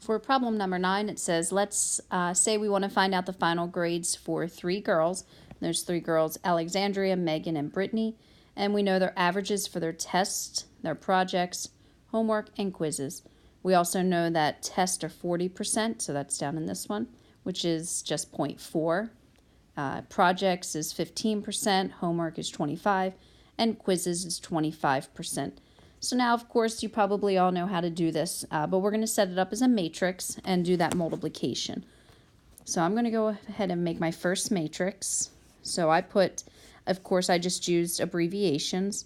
For problem number 9, it says, let's say we want to find out the final grades for 3 girls. There's 3 girls, Alexandria, Megan, and Brittany, and we know their averages for their tests, their projects, homework, and quizzes. We also know that tests are 40%, so that's down in this one, which is just 0.4. Projects is 15%, homework is 25%, and quizzes is 25%. So now, of course, you probably all know how to do this, but we're going to set it up as a matrix and do that multiplication. So I'm going to go ahead and make my first matrix. So I put, of course, I just used abbreviations.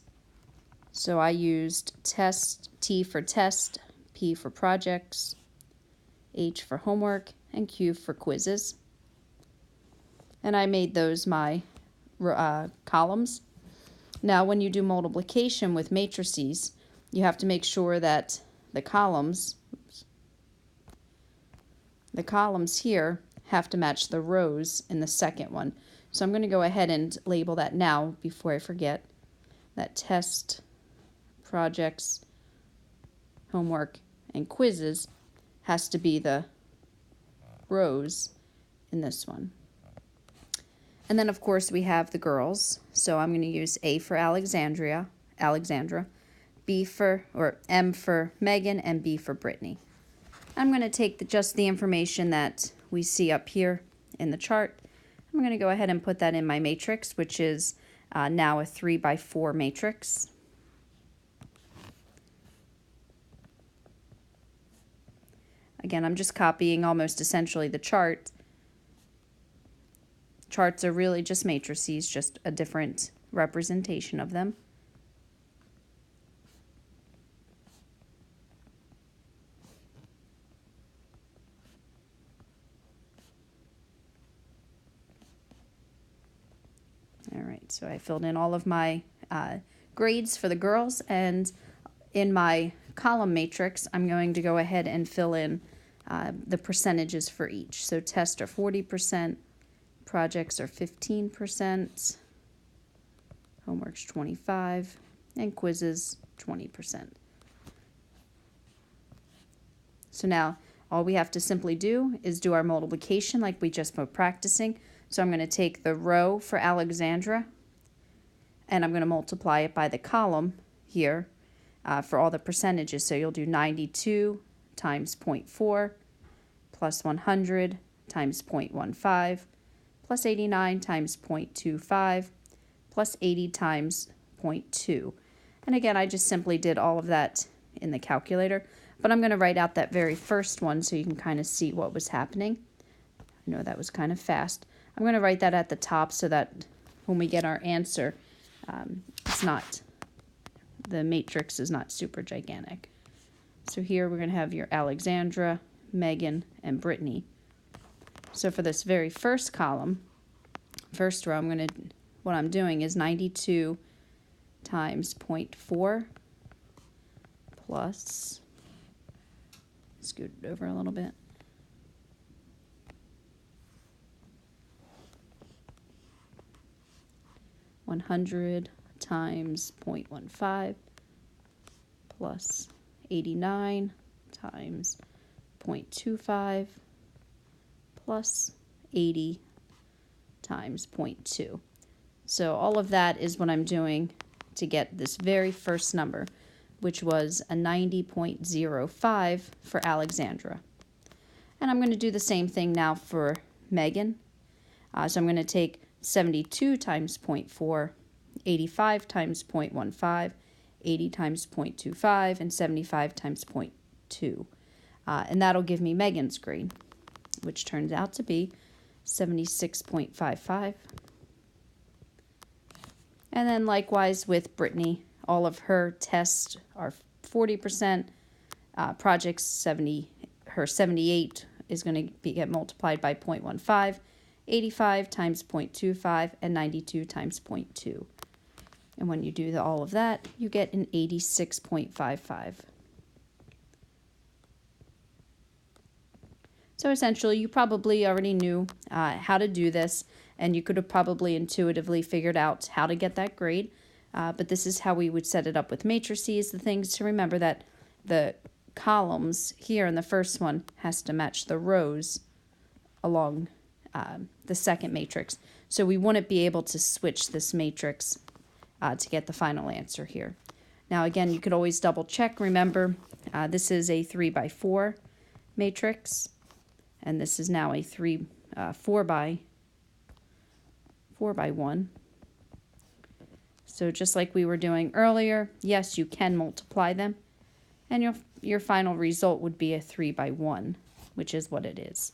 So I used test, T for test, P for projects, H for homework, and Q for quizzes. And I made those my columns. Now, when you do multiplication with matrices, you have to make sure that the columns here have to match the rows in the second one. So I'm going to go ahead and label that now before I forget. That test, projects, homework, and quizzes has to be the rows in this one. And then, of course, we have the girls. So I'm going to use A for Alexandra, B for, or M for Megan, and B for Brittany. I'm going to take just the information that we see up here in the chart. I'm going to go ahead and put that in my matrix, which is now a 3x4 matrix. Again, I'm just copying almost essentially the chart. Charts are really just matrices, just a different representation of them. All right, so I filled in all of my grades for the girls, and in my column matrix, I'm going to go ahead and fill in the percentages for each. So tests are 40%, projects are 15%, homework's 25%, and quizzes 20%. So now all we have to simply do is do our multiplication like we just were practicing. So I'm going to take the row for Alexandra, and I'm going to multiply it by the column here for all the percentages. So you'll do 92 times 0.4 plus 100 times 0.15 plus 89 times 0.25 plus 80 times 0.2. And again, I just simply did all of that in the calculator, but I'm going to write out that very first one so you can kind of see what was happening. I know that was kind of fast. I'm going to write that at the top so that when we get our answer, the matrix is not super gigantic. So here we're going to have your Alexandra, Megan, and Brittany. So for this very first column, first row, what I'm doing is 92 times 0.4 plus, scoot it over a little bit, (100) times 0.15 plus 89 times 0.25 plus 80 times 0.2. So all of that is what I'm doing to get this very first number, which was a 90.05 for Alexandra. And I'm going to do the same thing now for Megan. So I'm going to take 72 times 0.4, 85 times 0.15, 80 times 0.25, and 75 times 0.2. And that'll give me Megan's grade, which turns out to be 76.55. And then likewise with Brittany, all of her tests are 40%, projects her 78 is going to get multiplied by 0.15, 85 times 0.25, and 92 times 0.2. And when you do all of that, you get an 86.55. So essentially, you probably already knew how to do this, and you could have probably intuitively figured out how to get that grade. But this is how we would set it up with matrices. The things to remember that the columns here in the first one has to match the rows along the second matrix. So we wouldn't be able to switch this matrix to get the final answer here. Now again, you could always double check. Remember, this is a 3 by 4 matrix, and this is now a 4 by 1. So just like we were doing earlier, yes, you can multiply them, and your final result would be a 3 by 1, which is what it is.